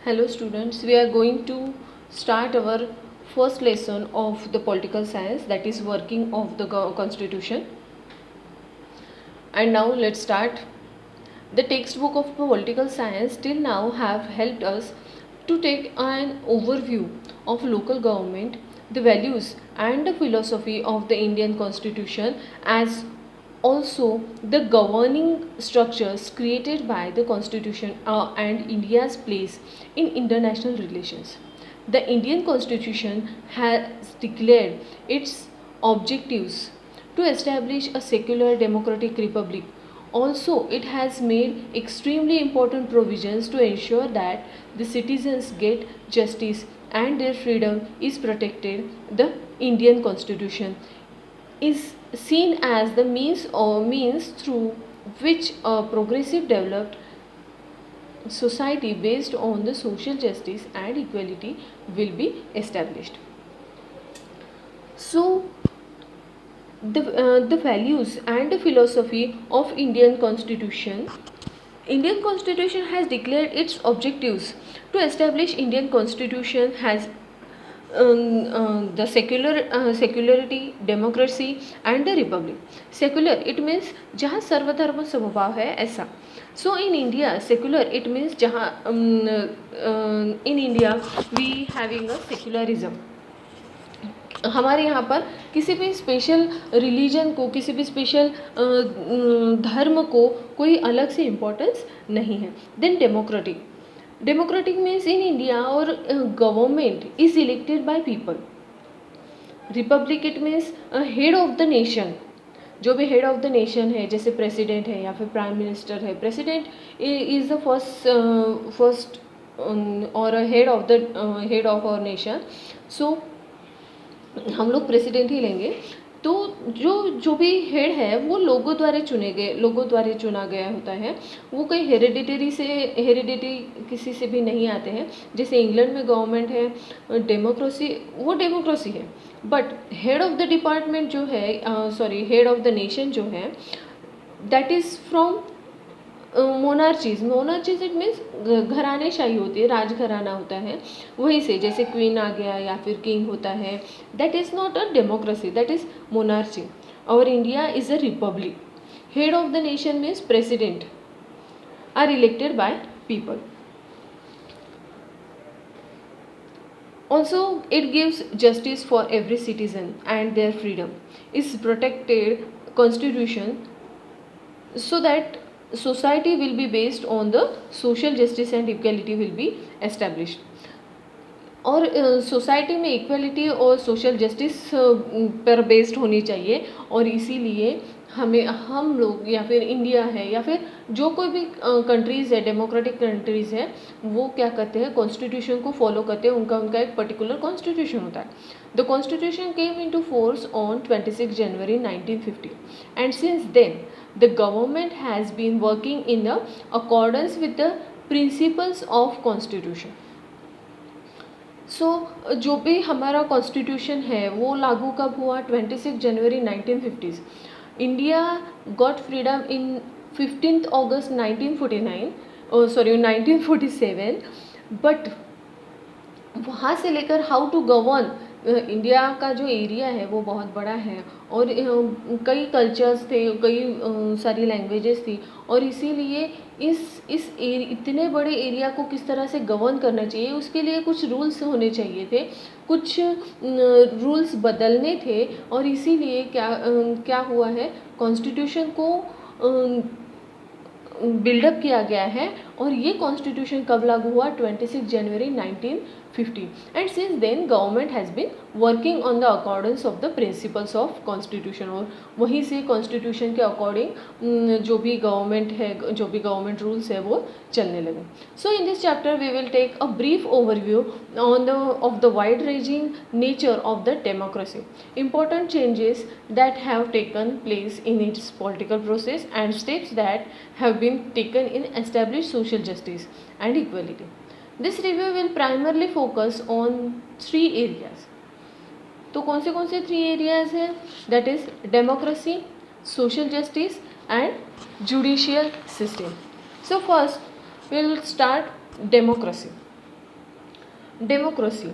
Hello students, we are going to start our first lesson of the political science, that is working of the constitution. And now let's start. The textbook of political science till now have helped us to take an overview of local government, the values and the philosophy of the Indian constitution, as also the governing structures created by the constitution and India's place in international relations. The Indian constitution has declared its objectives to establish a secular democratic republic. Also, it has made extremely important provisions to ensure that the citizens get justice and their freedom is protected. The Indian constitution is seen as the means through which a progressive developed society based on the social justice and equality will be established. So the values and the philosophy of Indian constitution has declared its objectives to establish Indian constitution has the secularity, democracy and the republic. Secular, it means जहाँ सर्वधर्म समभाव है ऐसा. So in India, secular, it means जहाँ in India we having a secularism. हमारे यहाँ पर किसी भी स्पेशल रिलीजन को, किसी भी स्पेशल धर्म को कोई अलग से इम्पोर्टेंस नहीं है. Then democratic means in India और government is elected by people. Republic it means head of the nation. जो भी हेड ऑफ द नेशन है, जैसे प्रेसिडेंट है या फिर प्राइम मिनिस्टर है. प्रेसिडेंट इज द फर्स्ट और हेड ऑफ आवर नेशन. सो हम लोग प्रेसिडेंट ही लेंगे. तो जो भी हेड है वो लोगों द्वारा चुना गया होता है. वो कोई हेरिडिटरी किसी से भी नहीं आते हैं. जैसे इंग्लैंड में गवर्नमेंट है, डेमोक्रेसी है. But head of the department जो है, हेड ऑफ द नेशन जो है, that is from monarchies it means घरानेशाही होती है, राजघराना होता है. वहीं से जैसे क्वीन आ गया या फिर किंग होता है. That is not a democracy, that is monarchy. और India is a republic. Head of the nation means president are elected by people. Also, it gives justice for every citizen and their freedom is protected constitution so that society will be based on the social justice and equality will be established. और society में equality और social justice पर based होनी चाहिए. और इसीलिए हम लोग या फिर इंडिया है या फिर जो कोई भी कंट्रीज़ है, डेमोक्रेटिक कंट्रीज़ है, वो क्या करते हैं, कॉन्स्टिट्यूशन को फॉलो करते हैं. उनका एक पर्टिकुलर कॉन्स्टिट्यूशन होता है. The constitution came into force on 26 January 1950 and since then the government has been working in the accordance with the principles of constitution. जो भी हमारा कॉन्स्टिट्यूशन है वो लागू कब हुआ, 26 जनवरी 1950. India got freedom in 15 August 1947. But वहाँ से लेकर हाउ टू गवर्न, इंडिया का जो एरिया है वो बहुत बड़ा है और कई कल्चर्स थे, कई सारी लैंग्वेजेस थी. और इसीलिए इतने बड़े एरिया को किस तरह से गवर्न करना चाहिए, उसके लिए कुछ रूल्स होने चाहिए थे, कुछ रूल्स बदलने थे. और इसीलिए क्या हुआ है, कॉन्स्टिट्यूशन को बिल्डअप किया गया है. और ये कॉन्स्टिट्यूशन कब लागू हुआ, 26 जनवरी 1950. And since then government has been working on the accordance of the principles of constitution. और वहीं से कॉन्स्टिट्यूशन के अकॉर्डिंग जो भी गवर्नमेंट रूल्स है वो चलने लगे. So in this chapter we will take a brief overview of the wide ranging nature of the democracy, important changes that have taken place in its political process and steps that have been taken in established social justice and equality. This review will primarily focus on 3 areas. तो कौन से 3 areas हैं, that is democracy, social justice and judicial system. So first we will start democracy. Democracy.